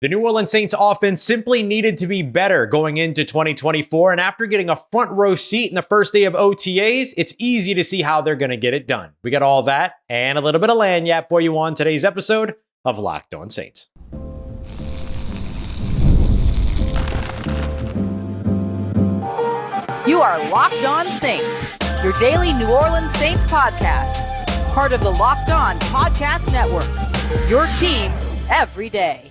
The New Orleans Saints offense simply needed to be better going into 2024, and after getting a front row seat in the first day of OTAs, it's easy to see how they're going to get it done. We got all that and a little bit of lagniappe for you on today's episode of Locked On Saints. You are Locked On Saints, your daily New Orleans Saints podcast, part of the Locked On Podcast Network, your team every day.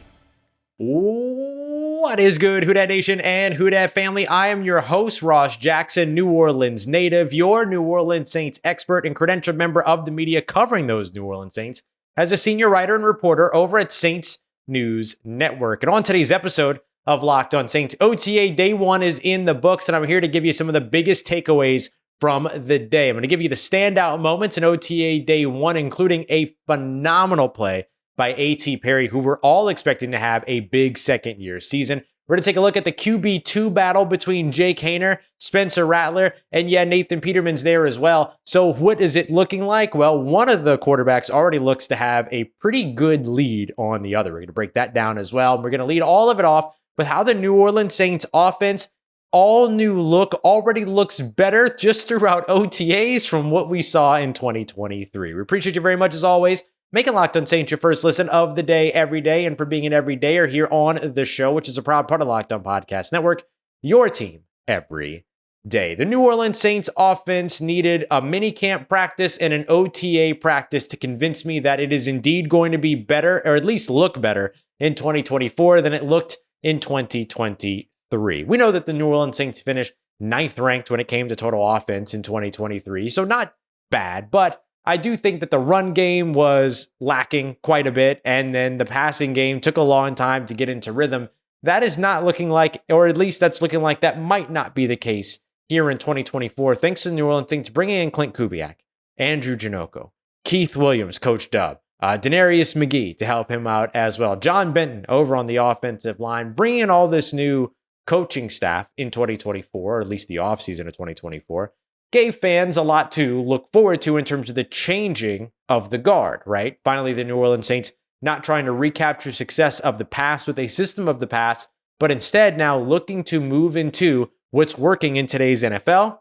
What is good, Who Dat Nation and Who Dat family? I am your host, Ross Jackson, New Orleans native, your New Orleans Saints expert and credentialed member of the media covering those New Orleans Saints as a senior writer and reporter over at Saints News Network. And on today's episode of Locked On Saints, OTA Day 1 is in the books, and I'm here to give you some of the biggest takeaways from the day. I'm going to give you the standout moments in OTA Day 1, including a phenomenal play by A.T. Perry, who we're all expecting to have a big second-year season. We're going to take a look at the QB2 battle between Haener, Spencer Rattler, and Nathan Peterman's there as well. So what is it looking like? Well, one of the quarterbacks already looks to have a pretty good lead on the other. We're going to break that down as well. We're going to lead all of it off with how the New Orleans Saints offense, all new look, already looks better just throughout OTAs from what we saw in 2023. We appreciate you very much as always. Making Locked On Saints your first listen of the day every day, and for being an everydayer here on the show, which is a proud part of Locked On Podcast Network, your team every day. The New Orleans Saints offense needed a mini camp practice and an OTA practice to convince me that it is indeed going to be better, or at least look better, in 2024 than it looked in 2023. We know that the New Orleans Saints finished 9th ranked when it came to total offense in 2023, so not bad, but I do think that the run game was lacking quite a bit, and then the passing game took a long time to get into rhythm. That is not looking like, or at least that's looking like that might not be the case here in 2024, thanks to the New Orleans Saints bringing in Clint Kubiak, Andrew Janocko, Keith Williams, Coach Dub, Denarius McGee to help him out as well, John Benton over on the offensive line, bringing in all this new coaching staff in 2024, or at least the offseason of 2024. Gave fans a lot to look forward to in terms of the changing of the guard, right? Finally, the New Orleans Saints not trying to recapture success of the past with a system of the past, but instead now looking to move into what's working in today's NFL.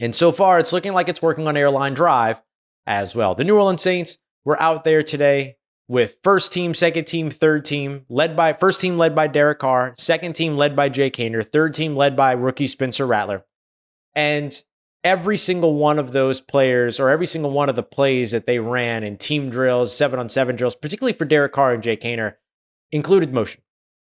And so far, it's looking like it's working on Airline Drive as well. The New Orleans Saints were out there today with first team, second team, third team, first team led by Derek Carr, second team led by Haener, third team led by rookie Spencer Rattler. And every single one of those players, or every single one of the plays that they ran in team drills, 7-on-7 drills, particularly for Derek Carr and Haener, included motion,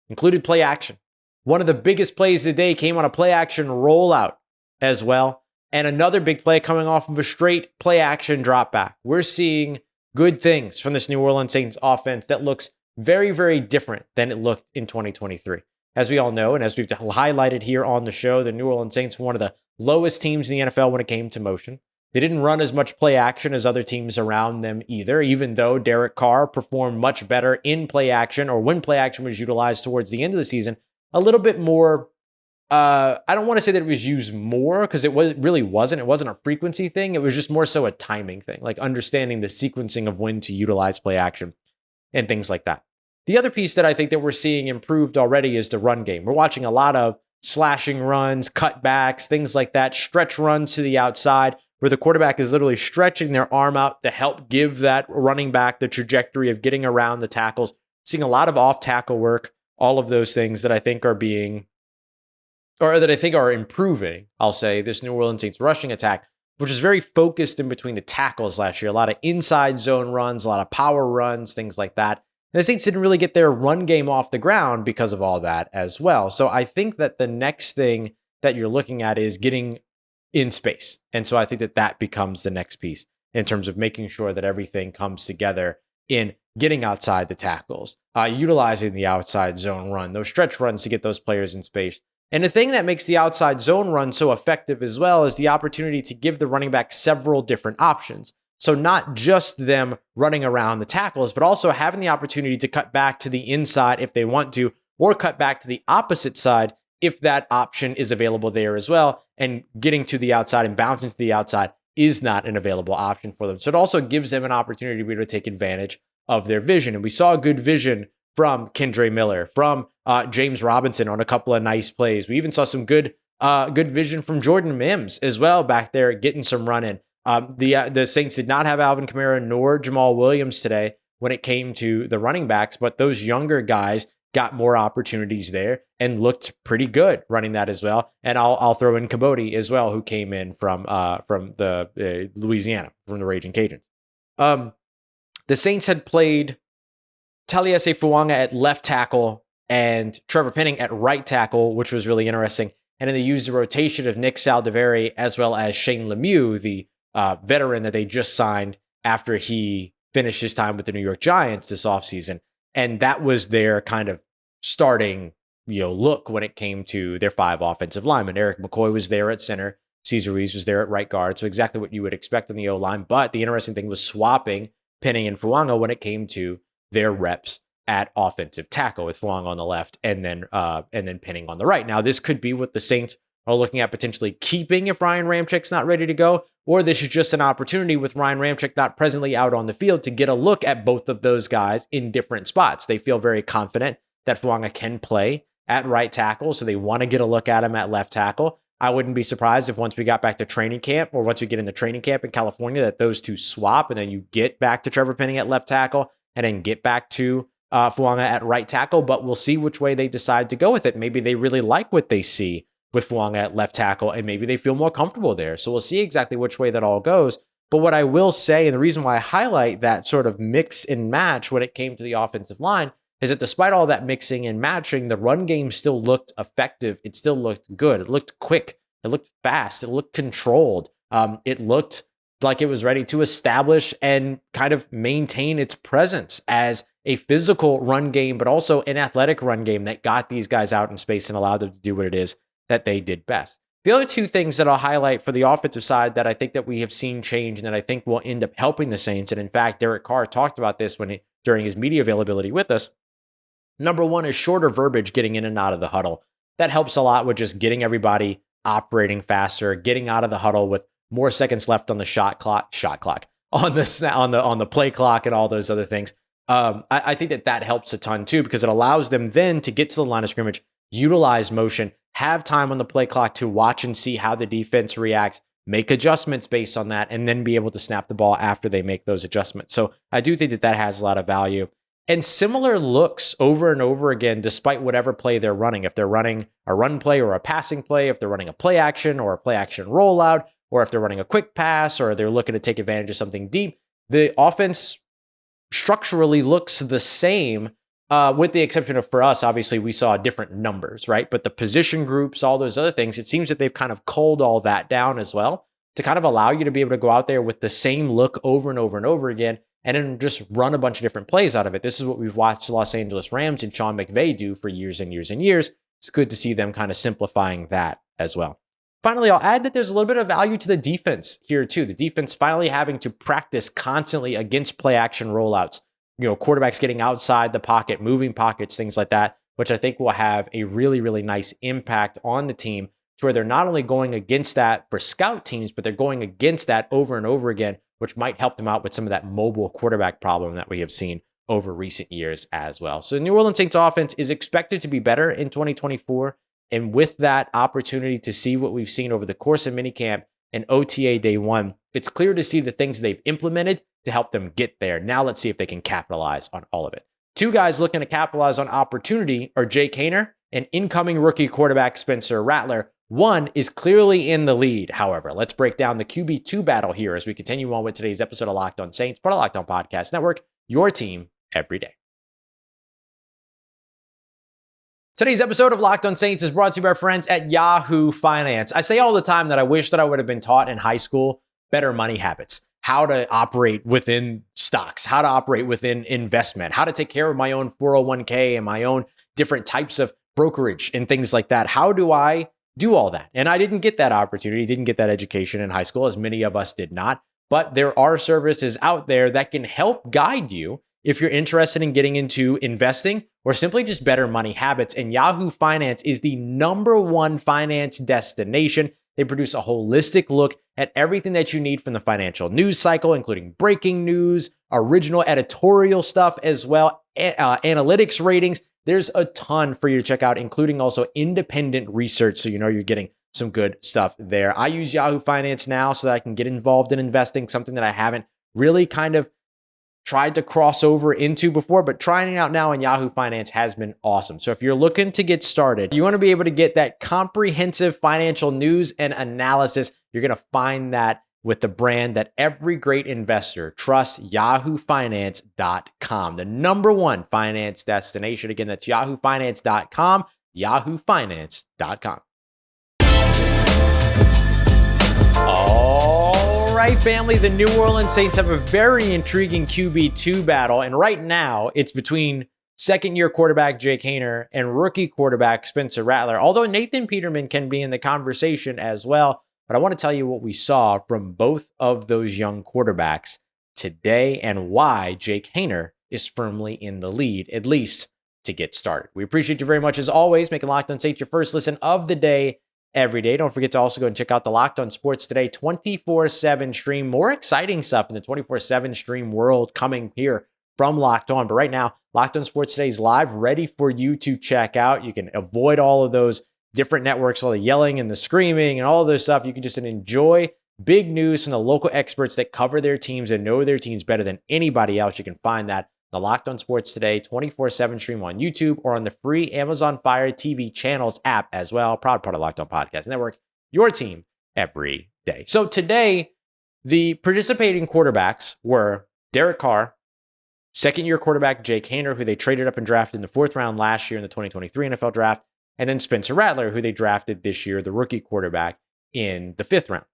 included play action. One of the biggest plays of the day came on a play action rollout as well. And another big play coming off of a straight play action drop back. We're seeing good things from this New Orleans Saints offense that looks very, very different than it looked in 2023. As we all know, and as we've highlighted here on the show, the New Orleans Saints were one of the lowest teams in the NFL when it came to motion. They didn't run as much play action as other teams around them either, even though Derek Carr performed much better in play action, or when play action was utilized towards the end of the season, a little bit more. I don't want to say that it was used more, because really wasn't. It wasn't a frequency thing. It was just more so a timing thing, like understanding the sequencing of when to utilize play action and things like that. The other piece that I think that we're seeing improved already is the run game. We're watching a lot of slashing runs, cutbacks, things like that, stretch runs to the outside, where the quarterback is literally stretching their arm out to help give that running back the trajectory of getting around the tackles. Seeing a lot of off-tackle work, all of those things that I think are improving, I'll say, this New Orleans Saints rushing attack, which is very focused in between the tackles last year. A lot of inside zone runs, a lot of power runs, things like that. And the Saints didn't really get their run game off the ground because of all that as well. So I think that the next thing that you're looking at is getting in space. And so I think that that becomes the next piece in terms of making sure that everything comes together in getting outside the tackles, utilizing the outside zone run, those stretch runs to get those players in space. And the thing that makes the outside zone run so effective as well is the opportunity to give the running back several different options. So not just them running around the tackles, but also having the opportunity to cut back to the inside if they want to, or cut back to the opposite side if that option is available there as well. And getting to the outside and bouncing to the outside is not an available option for them. So it also gives them an opportunity to be able to take advantage of their vision. And we saw good vision from Kendre Miller, from James Robinson on a couple of nice plays. We even saw some good vision from Jordan Mims as well back there getting some run in. The Saints did not have Alvin Kamara nor Jamal Williams today when it came to the running backs, but those younger guys got more opportunities there and looked pretty good running that as well. And I'll throw in Caboti as well, who came in from the Louisiana, from the Raging Cajuns. The Saints had played Taliese Fuanga at left tackle and Trevor Penning at right tackle, which was really interesting. And then they used the rotation of Nick Saldiveri as well as Shane Lemieux, the veteran that they just signed after he finished his time with the New York Giants this offseason. And that was their kind of starting, look when it came to their 5 offensive linemen. Eric McCoy was there at center. Cesar Ruiz was there at right guard. So exactly what you would expect on the O-line. But the interesting thing was swapping Penning and Fuanga when it came to their reps at offensive tackle, with Fuanga on the left and then Penning on the right. Now, this could be what the Saints are looking at potentially keeping if Ryan Ramczyk's not ready to go, or this is just an opportunity with Ryan Ramczyk not presently out on the field to get a look at both of those guys in different spots. They feel very confident that Fuanga can play at right tackle, so they want to get a look at him at left tackle. I wouldn't be surprised if once we got back to training camp, or once we get into training camp in California, that those two swap and then you get back to Trevor Penning at left tackle and then get back to Fuanga at right tackle. But we'll see which way they decide to go with it. Maybe they really like what they see with Fuanga at left tackle, and maybe they feel more comfortable there. So we'll see exactly which way that all goes. But what I will say, and the reason why I highlight that sort of mix and match when it came to the offensive line, is that despite all that mixing and matching, the run game still looked effective. It still looked good. It looked quick. It looked fast. It looked controlled. It looked like it was ready to establish and kind of maintain its presence as a physical run game, but also an athletic run game that got these guys out in space and allowed them to do what it is that they did best. The other two things that I'll highlight for the offensive side that I think that we have seen change and that I think will end up helping the Saints, and in fact, Derek Carr talked about this during his media availability with us. Number one is shorter verbiage getting in and out of the huddle. That helps a lot with just getting everybody operating faster, getting out of the huddle with more seconds left on the shot clock, on the play clock, and all those other things. I think that helps a ton too, because it allows them then to get to the line of scrimmage, utilize motion, have time on the play clock to watch and see how the defense reacts, make adjustments based on that, and then be able to snap the ball after they make those adjustments. So I do think that has a lot of value. And similar looks over and over again, despite whatever play they're running. If they're running a run play or a passing play, if they're running a play action or a play action rollout, or if they're running a quick pass, or they're looking to take advantage of something deep, the offense structurally looks the same, with the exception of, for us, obviously we saw different numbers, right? But the position groups, all those other things, it seems that they've kind of culled all that down as well to kind of allow you to be able to go out there with the same look over and over and over again, and then just run a bunch of different plays out of it. This is what we've watched the Los Angeles Rams and Sean McVay do for years and years and years. It's good to see them kind of simplifying that as well. Finally, I'll add that there's a little bit of value to the defense here too. The defense finally having to practice constantly against play action rollouts. Quarterbacks getting outside the pocket, moving pockets, things like that, which I think will have a really, really nice impact on the team, to where they're not only going against that for scout teams, but they're going against that over and over again, which might help them out with some of that mobile quarterback problem that we have seen over recent years as well. So the New Orleans Saints offense is expected to be better in 2024. And with that opportunity to see what we've seen over the course of minicamp and OTA day one, it's clear to see the things they've implemented to help them get there. Now let's see if they can capitalize on all of it. Two guys looking to capitalize on opportunity are Jake Haener and incoming rookie quarterback Spencer Rattler. One is clearly in the lead. However, let's break down the QB2 battle here as we continue on with today's episode of Locked On Saints, part of Locked On Podcast Network, your team every day. Today's episode of Locked On Saints is brought to you by our friends at Yahoo Finance. I say all the time that I wish that I would have been taught in high school better money habits, how to operate within stocks, how to operate within investment, how to take care of my own 401k and my own different types of brokerage and things like that. How do I do all that? And I didn't get that opportunity, didn't get that education in high school, as many of us did not. But there are services out there that can help guide you if you're interested in getting into investing or simply just better money habits. And Yahoo Finance is the #1 finance destination. They produce a holistic look at everything that you need from the financial news cycle, including breaking news, original editorial stuff as well, analytics ratings. There's a ton for you to check out, including also independent research. So you know you're getting some good stuff there. I use Yahoo Finance now so that I can get involved in investing, something that I haven't really kind of tried to cross over into before, but trying it out now in Yahoo Finance has been awesome. So if you're looking to get started, you want to be able to get that comprehensive financial news and analysis. You're going to find that with the brand that every great investor trusts, yahoofinance.com, the #1 finance destination. Again, that's yahoofinance.com, yahoofinance.com. All right, family, the New Orleans Saints have a very intriguing QB2 battle, and right now it's between second-year quarterback Jake Haener and rookie quarterback Spencer Rattler, although Nathan Peterman can be in the conversation as well. But I want to tell you what we saw from both of those young quarterbacks today and why Jake Haener is firmly in the lead, at least to get started. We appreciate you very much, as always, making Locked On Saints your first listen of the day every day. Don't forget to also go and check out the Locked On Sports Today 24/7 stream. More exciting stuff in the 24/7 stream world coming here from Locked On. But right now, Locked On Sports Today is live, ready for you to check out. You can avoid all of those different networks, all the yelling and the screaming and all of this stuff. You can just enjoy big news from the local experts that cover their teams and know their teams better than anybody else. You can find that the Locked On Sports Today 24/7 stream on YouTube or on the free Amazon Fire TV channels app as well. Proud part of Locked On Podcast Network, your team every day. So today, the participating quarterbacks were Derek Carr, second-year quarterback Jake Haener, who they traded up and drafted in the 4th round last year in the 2023 NFL Draft, and then Spencer Rattler, who they drafted this year, the rookie quarterback, in the 5th round.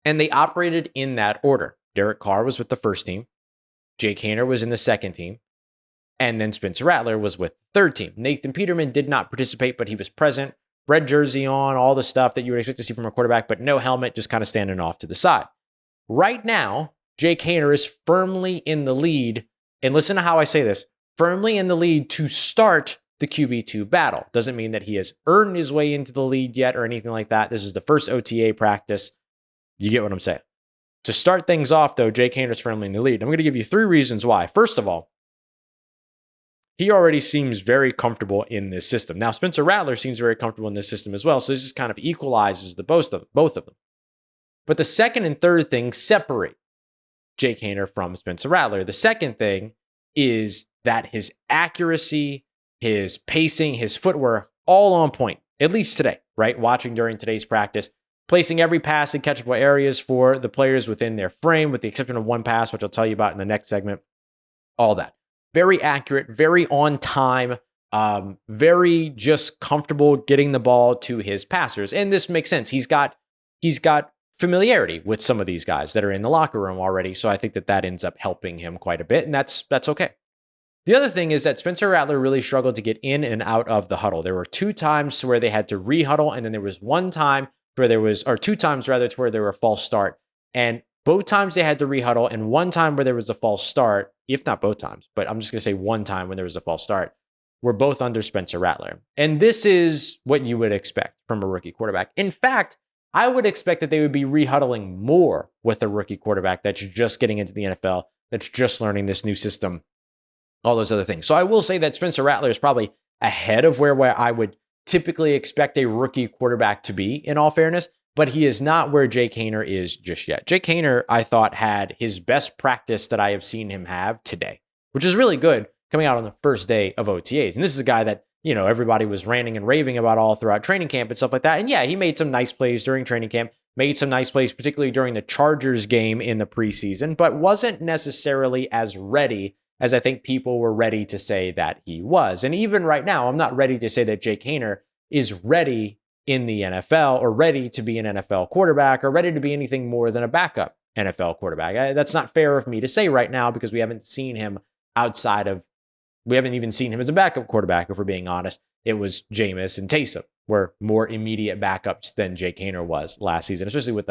And they operated in that order. Derek Carr was with the first team. Jake Haener was in the second team. And then Spencer Rattler was with the third team. Nathan Peterman did not participate, but he was present. Red jersey on, all the stuff that you would expect to see from a quarterback, but no helmet, just kind of standing off to the side. Right now, Jake Haener is firmly in the lead. And listen to how I say this, firmly in the lead to start the QB2 battle. Doesn't mean that he has earned his way into the lead yet or anything like that. This is the first OTA practice. You get what I'm saying. To start things off, though, Jake Haener's firmly in the lead. I'm going to give you 3 reasons why. First of all, he already seems very comfortable in this system. Now, Spencer Rattler seems very comfortable in this system as well, so this just kind of equalizes the both of them. But the second and third thing separate Jake Haener from Spencer Rattler. The second thing is that his accuracy, his pacing, his footwork, all on point, at least today, right? Watching during today's practice, placing every pass in catchable areas for the players within their frame, with the exception of one pass, which I'll tell you about in the next segment. All that. Very accurate, very on time, very just comfortable getting the ball to his passers. And this makes sense. He's got familiarity with some of these guys that are in the locker room already. So I think that ends up helping him quite a bit. And that's okay. The other thing is that Spencer Rattler really struggled to get in and out of the huddle. There were 2 times where they had to re-huddle, and then there was 2 times rather, to where there were a false start. And both times they had to re-huddle, and 1 time where there was a false start, if not both times, but I'm just going to say 1 time when there was a false start, were both under Spencer Rattler. And this is what you would expect from a rookie quarterback. In fact, I would expect that they would be re-huddling more with a rookie quarterback that's just getting into the NFL, that's just learning this new system, all those other things. So I will say that Spencer Rattler is probably ahead of where I would typically expect a rookie quarterback to be, in all fairness, but he is not where Jake Haener is just yet. Jake Haener, I thought, had his best practice that I have seen him have today, which is really good coming out on the first day of OTAs. And this is a guy that, you know, everybody was ranting and raving about all throughout training camp and stuff like that. And yeah, he made some nice plays during training camp, made some nice plays, particularly during the Chargers game in the preseason, but wasn't necessarily as ready as I think people were ready to say that he was. And even right now, I'm not ready to say that Jake Haener is ready in the NFL or ready to be an NFL quarterback or ready to be anything more than a backup NFL quarterback. That's not fair of me to say right now because we haven't seen him we haven't even seen him as a backup quarterback, if we're being honest. It was Jameis and Taysom were more immediate backups than Jake Haener was last season, especially with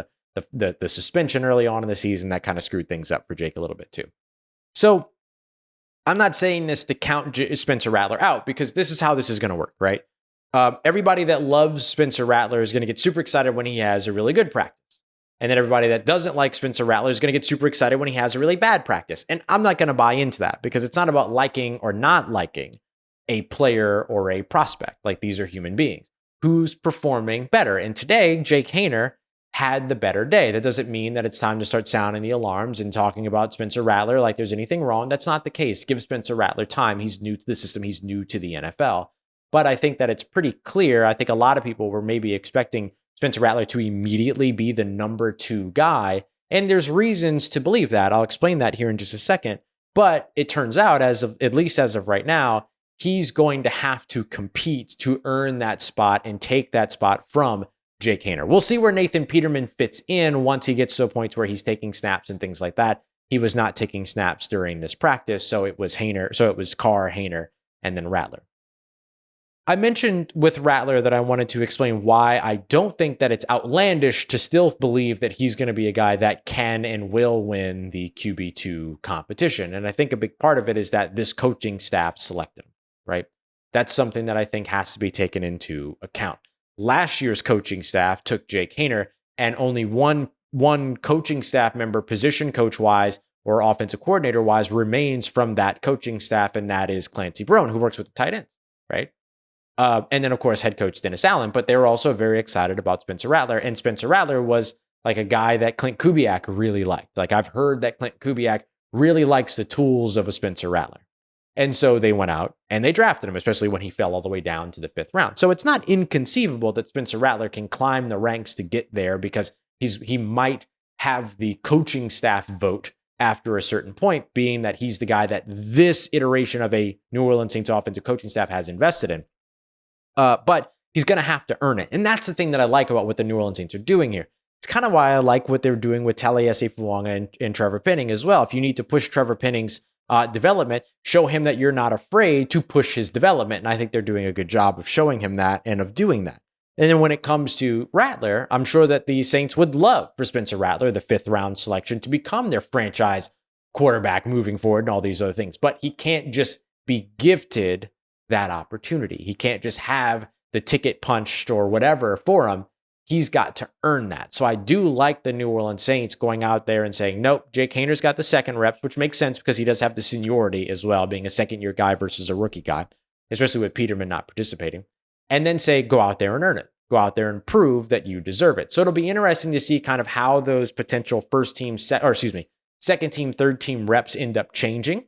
the suspension early on in the season. That kind of screwed things up for Jake a little bit too. So I'm not saying this to count Spencer Rattler out, because this is how this is going to work, right? Everybody that loves Spencer Rattler is going to get super excited when he has a really good practice. And then everybody that doesn't like Spencer Rattler is going to get super excited when he has a really bad practice. And I'm not going to buy into that because it's not about liking or not liking a player or a prospect. Like, these are human beings. Who's performing better? And today, Jake Haener had the better day. That doesn't mean that it's time to start sounding the alarms and talking about Spencer Rattler like there's anything wrong. That's not the case. Give Spencer Rattler time. He's new to the system. He's new to the NFL. But I think that it's pretty clear. I think a lot of people were maybe expecting Spencer Rattler to immediately be the number 2 guy. And there's reasons to believe that. I'll explain that here in just a second. But it turns out, at least as of right now, he's going to have to compete to earn that spot and take that spot from Jake Haener. We'll see where Nathan Peterman fits in once he gets to a point where he's taking snaps and things like that. He was not taking snaps during this practice, so it was Carr, Haener, and then Rattler. I mentioned with Rattler that I wanted to explain why I don't think that it's outlandish to still believe that he's going to be a guy that can and will win the QB2 competition. And I think a big part of it is that this coaching staff selected him, right? That's something that I think has to be taken into account. Last year's coaching staff took Jake Haener, and only one coaching staff member, position coach-wise or offensive coordinator-wise, remains from that coaching staff, and that is Clancy Brown, who works with the tight ends, right? And then, of course, head coach Dennis Allen, but they were also very excited about Spencer Rattler. And Spencer Rattler was like a guy that Clint Kubiak really liked. Like, I've heard that Clint Kubiak really likes the tools of a Spencer Rattler. And so they went out and they drafted him, especially when he fell all the way down to the 5th round. So it's not inconceivable that Spencer Rattler can climb the ranks to get there because he might have the coaching staff vote after a certain point, being that he's the guy that this iteration of a New Orleans Saints offensive coaching staff has invested in. But he's going to have to earn it. And that's the thing that I like about what the New Orleans Saints are doing here. It's kind of why I like what they're doing with Taliesin Fuanga and Trevor Penning as well. If you need to push Trevor Penning's development, show him that you're not afraid to push his development. And I think they're doing a good job of showing him that and of doing that. And then when it comes to Rattler, I'm sure that the Saints would love for Spencer Rattler, the 5th round selection, to become their franchise quarterback moving forward and all these other things. But he can't just be gifted that opportunity. He can't just have the ticket punched or whatever for him. He's got to earn that. So I do like the New Orleans Saints going out there and saying, nope, Jake Haener's got the second reps, which makes sense because he does have the seniority as well, being a second-year guy versus a rookie guy, especially with Peterman not participating. And then say, go out there and earn it. Go out there and prove that you deserve it. So it'll be interesting to see kind of how those potential second team, third team reps end up changing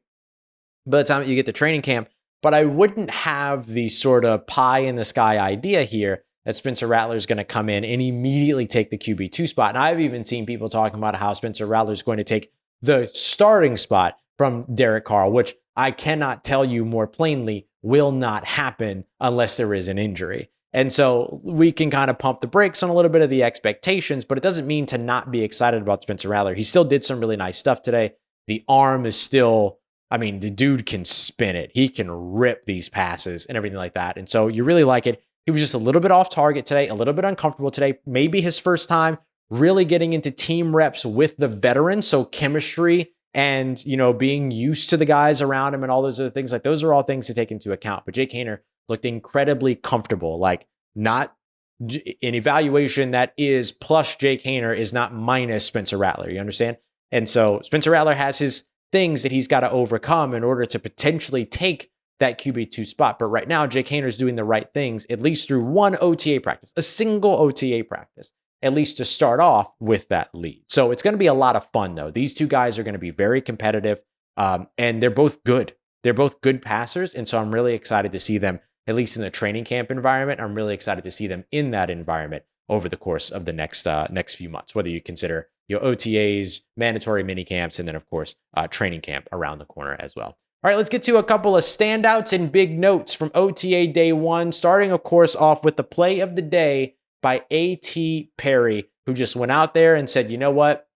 by the time that you get to training camp. But I wouldn't have the sort of pie in the sky idea here that Spencer Rattler is going to come in and immediately take the QB2 spot. And I've even seen people talking about how Spencer Rattler is going to take the starting spot from Derek Carr, which I cannot tell you more plainly will not happen unless there is an injury. And so we can kind of pump the brakes on a little bit of the expectations, but it doesn't mean to not be excited about Spencer Rattler. He still did some really nice stuff today. The arm is still, the dude can spin it. He can rip these passes and everything like that. And so you really like it. He was just a little bit off target today, a little bit uncomfortable today. Maybe his first time really getting into team reps with the veterans. So chemistry and, being used to the guys around him and all those other things. Like, those are all things to take into account. But Jake Haener looked incredibly comfortable. Like, not an evaluation that is plus Jake Haener is not minus Spencer Rattler. You understand? And so Spencer Rattler has his things that he's got to overcome in order to potentially take that QB2 spot. But right now, Jake Haener is doing the right things, at least through one OTA practice, a single OTA practice, at least to start off with that lead. So it's going to be a lot of fun, though. These two guys are going to be very competitive, and they're both good. They're both good passers, and so I'm really excited to see them, at least in the training camp environment. I'm really excited to see them in that environment over the course of the next few months, whether you consider OTAs, mandatory mini camps, and then, of course, training camp around the corner as well. All right, let's get to a couple of standouts and big notes from OTA day one, starting, of course, off with the play of the day by A.T. Perry, who just went out there and said, you know what?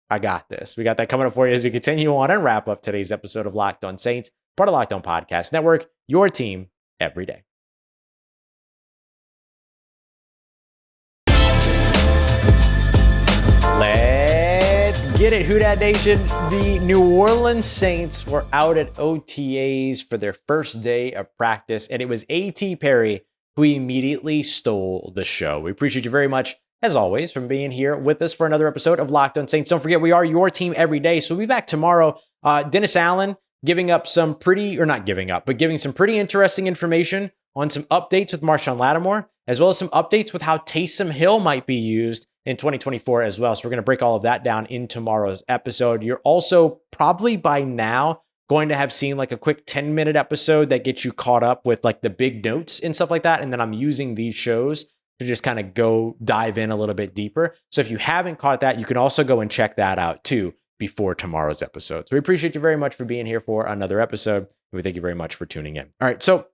I got this. We got that coming up for you as we continue on and wrap up today's episode of Locked On Saints, part of Locked On Podcast Network, your team every day. Let's get it, Who Dat Nation. The New Orleans Saints were out at OTAs for their first day of practice, and it was A.T. Perry who immediately stole the show. We appreciate you very much as always, from being here with us for another episode of Locked On Saints. Don't forget, we are your team every day. So we'll be back tomorrow. Dennis Allen giving some pretty interesting information on some updates with Marshawn Lattimore, as well as some updates with how Taysom Hill might be used in 2024 as well. So we're going to break all of that down in tomorrow's episode. You're also probably by now going to have seen like a quick 10-minute episode that gets you caught up with like the big notes and stuff like that. And then I'm using these shows to just kind of go dive in a little bit deeper. So if you haven't caught that, you can also go and check that out too before tomorrow's episode. So we appreciate you very much for being here for another episode. We thank you very much for tuning in. All right. So,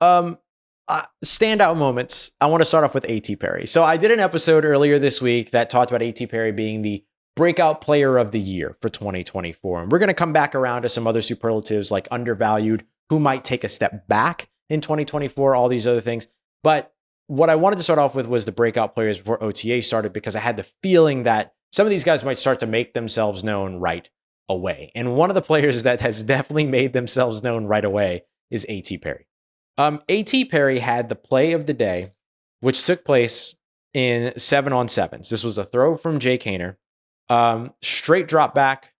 standout moments. I want to start off with A.T. Perry. So I did an episode earlier this week that talked about A.T. Perry being the breakout player of the year for 2024. And we're going to come back around to some other superlatives like undervalued, who might take a step back in 2024, all these other things. But what I wanted to start off with was the breakout players before OTA started, because I had the feeling that some of these guys might start to make themselves known right away. And one of the players that has definitely made themselves known right away is A.T. Perry. A.T. Perry had the play of the day, which took place in 7-on-7s. This was a throw from Jake Haener, straight drop back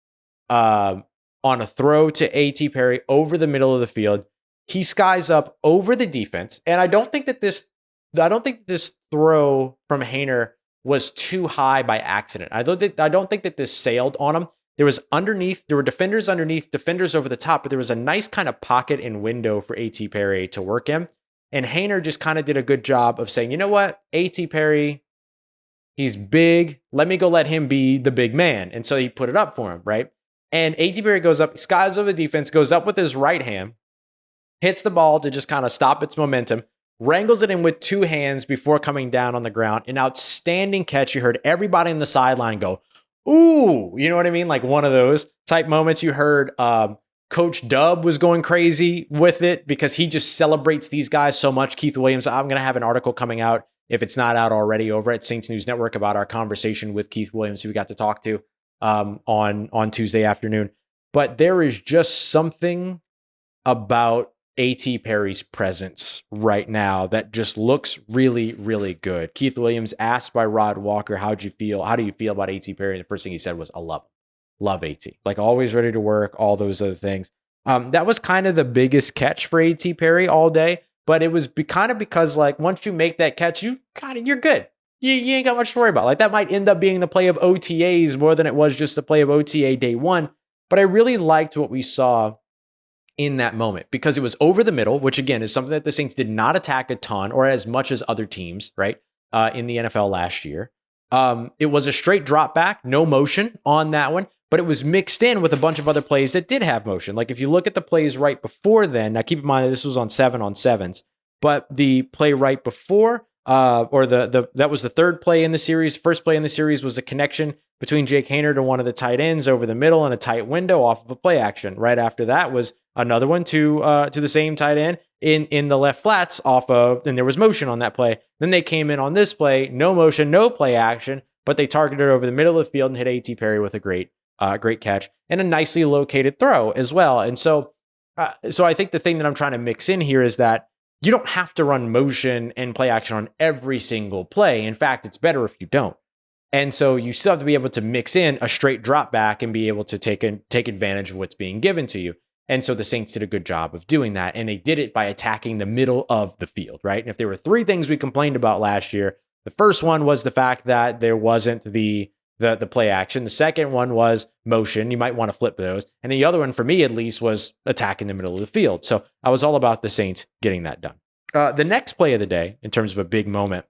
on a throw to A.T. Perry over the middle of the field. He skies up over the defense, and I don't think that this throw from Haener was too high by accident. I don't think that this sailed on him. There were defenders underneath, defenders over the top, but there was a nice kind of pocket and window for A.T. Perry to work in. And Haener just kind of did a good job of saying, you know what, A.T. Perry, he's big. Let him be the big man. And so he put it up for him, right? And A.T. Perry goes up, skies over the defense, goes up with his right hand, hits the ball to just kind of stop its momentum, wrangles it in with two hands before coming down on the ground. An outstanding catch. You heard everybody on the sideline go, ooh, you know what I mean? Like one of those type moments. You heard Coach Dub was going crazy with it because he just celebrates these guys so much. Keith Williams, I'm going to have an article coming out, if it's not out already, over at Saints News Network about our conversation with Keith Williams, who we got to talk to on Tuesday afternoon. But there is just something about A.T. Perry's presence right now that just looks really, really good. Keith Williams asked by Rod Walker, how do you feel about A.T. Perry? And the first thing he said was, I love A.T. Like always ready to work, all those other things. That was kind of the biggest catch for A.T. Perry all day, but it was kind of because like once you make that catch, you're good. You ain't got much to worry about. Like that might end up being the play of OTAs more than it was just the play of OTA day one. But I really liked what we saw in that moment because it was over the middle, which again is something that the Saints did not attack a ton or as much as other teams, right? In the NFL last year. It was a straight drop back, no motion on that one, but it was mixed in with a bunch of other plays that did have motion. Like if you look at the plays right before then, now keep in mind that this was on 7-on-7s, but the play right before, that was the third play in the series. First play in the series was a connection between Jake Haener to one of the tight ends over the middle and a tight window off of a play action. Right after that was another one to the same tight end in the left flats off of, and there was motion on that play. Then they came in on this play, no motion, no play action, but they targeted over the middle of the field and hit A.T. Perry with a great catch and a nicely located throw as well. And so I think the thing that I'm trying to mix in here is that you don't have to run motion and play action on every single play. In fact, it's better if you don't. And so you still have to be able to mix in a straight drop back and be able to take advantage of what's being given to you. And so the Saints did a good job of doing that. And they did it by attacking the middle of the field, right? And if there were three things we complained about last year, the first one was the fact that there wasn't the play action. The second one was motion. You might want to flip those. And the other one, for me at least, was attacking the middle of the field. So I was all about the Saints getting that done. The next play of the day, in terms of a big moment,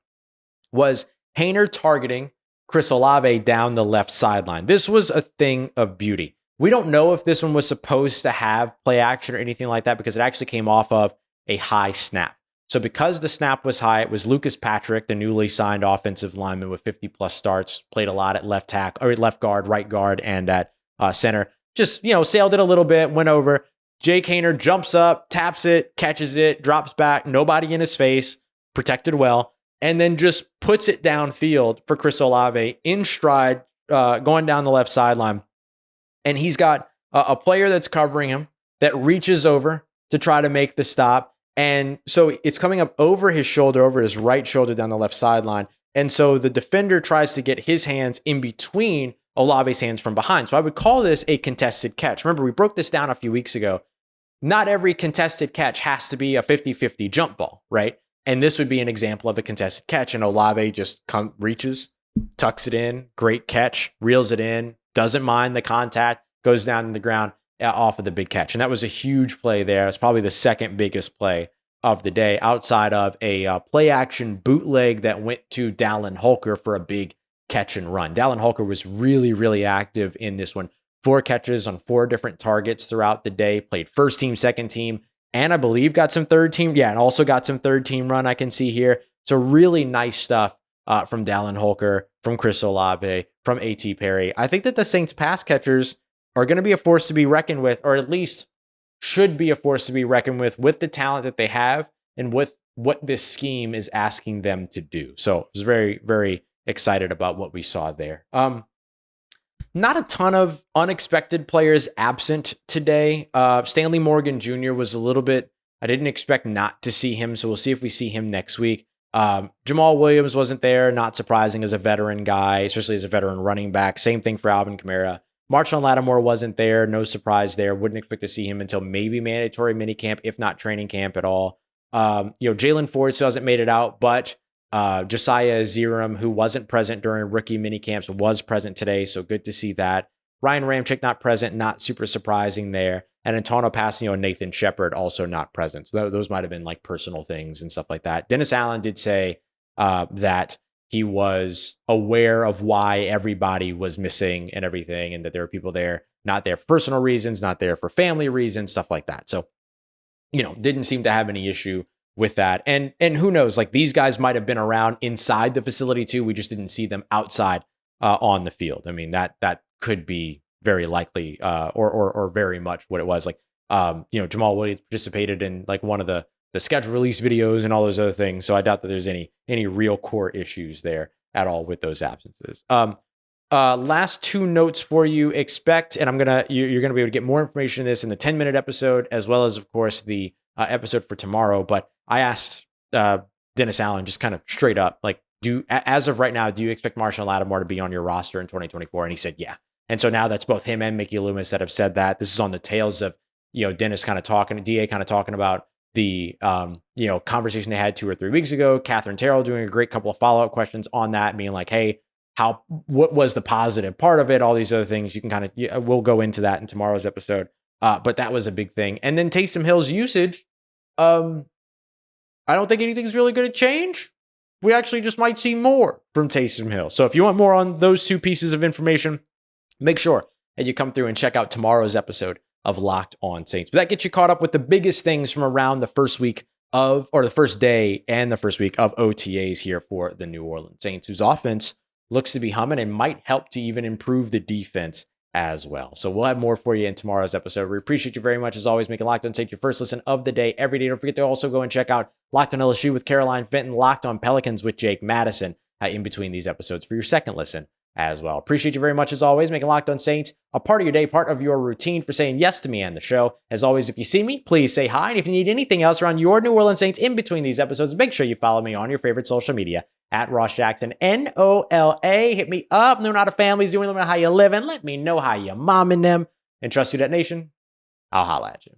was Haener targeting Chris Olave down the left sideline. This was a thing of beauty. We don't know if this one was supposed to have play action or anything like that because it actually came off of a high snap. So because the snap was high, it was Lucas Patrick, the newly signed offensive lineman with 50 plus starts, played a lot at left tackle or left guard, right guard, and at center. Just, sailed it a little bit, went over. Jake Haener jumps up, taps it, catches it, drops back, nobody in his face, protected well, and then just puts it downfield for Chris Olave in stride, going down the left sideline. And he's got a player that's covering him that reaches over to try to make the stop. And so it's coming up over his shoulder, over his right shoulder down the left sideline. And so the defender tries to get his hands in between Olave's hands from behind. So I would call this a contested catch. Remember, we broke this down a few weeks ago. Not every contested catch has to be a 50-50 jump ball, right? And this would be an example of a contested catch. And Olave just reaches, tucks it in, great catch, reels it in, doesn't mind the contact, goes down to the ground off of the big catch. And that was a huge play there. It's probably the second biggest play of the day outside of a play action bootleg that went to Dallin Holker for a big catch and run. Dallin Holker was really, really active in this one. 4 catches on 4 different targets throughout the day, played first team, second team, and I believe got some third team. Yeah, and also got some third team run I can see here. So really nice stuff from Dallin Holker, from Chris Olave, from A.T. Perry. I think that the Saints pass catchers are going to be a force to be reckoned with, or at least should be a force to be reckoned with the talent that they have and with what this scheme is asking them to do. So I was very, very excited about what we saw there. Not a ton of unexpected players absent today. Stanley Morgan Jr. was a little bit, I didn't expect not to see him, so we'll see if we see him next week. Jamal Williams wasn't there, not surprising as a veteran guy, especially as a veteran running back. Same thing for Alvin Kamara. Marshawn Lattimore wasn't there, no surprise there. Wouldn't expect to see him until maybe mandatory minicamp, if not training camp at all. Jalen Ford still hasn't made it out, but Josiah Zerum, who wasn't present during rookie minicamps, was present today, so good to see that. Ryan Ramczyk not present, not super surprising there. And Antonio Passio and Nathan Shepard also not present. So those might have been like personal things and stuff like that. Dennis Allen did say that he was aware of why everybody was missing and everything, and that there were people there, not there for personal reasons, not there for family reasons, stuff like that. So, didn't seem to have any issue with that. And who knows, like these guys might have been around inside the facility too. We just didn't see them outside on the field. I mean, that could be very likely or very much what it was. Like, Jamal Williams participated in like one of the schedule release videos and all those other things. So I doubt that there's any real core issues there at all with those absences. Last 2 notes for you. Expect, and you're gonna be able to get more information in this in the 10-minute episode, as well as of course the episode for tomorrow. But I asked Dennis Allen just kind of straight up, like, as of right now, do you expect Marshawn Lattimore to be on your roster in 2024? And he said, yeah. And so now that's both him and Mickey Loomis that have said that. This is on the tails of, Dennis kind of talking, DA kind of talking about the, conversation they had 2 or 3 weeks ago. Catherine Terrell doing a great couple of follow-up questions on that, being like, hey, what was the positive part of it? All these other things you can kind of, we'll go into that in tomorrow's episode. But that was a big thing. And then Taysom Hill's usage, I don't think anything's really going to change. We actually just might see more from Taysom Hill. So if you want more on those 2 pieces of information, make sure that you come through and check out tomorrow's episode of Locked On Saints. But that gets you caught up with the biggest things from around the first week the first day and the first week of OTAs here for the New Orleans Saints, whose offense looks to be humming and might help to even improve the defense as well. So we'll have more for you in tomorrow's episode. We appreciate you very much as always, making Locked On Saints your first listen of the day every day. Don't forget to also go and check out Locked On LSU with Caroline Fenton, Locked On Pelicans with Jake Madison in between these episodes for your second listen as well. Appreciate you very much as always, making Locked On Saints a part of your day, part of your routine, for saying yes to me and the show. As always, if you see me, please say hi. And if you need anything else around your New Orleans Saints in between these episodes, make sure you follow me on your favorite social media at Ross Jackson, NOLA. Hit me up. No, not a family's doing. Let me know how you living. Let me know how you momming them. And trust Who Dat Nation, I'll holla at you.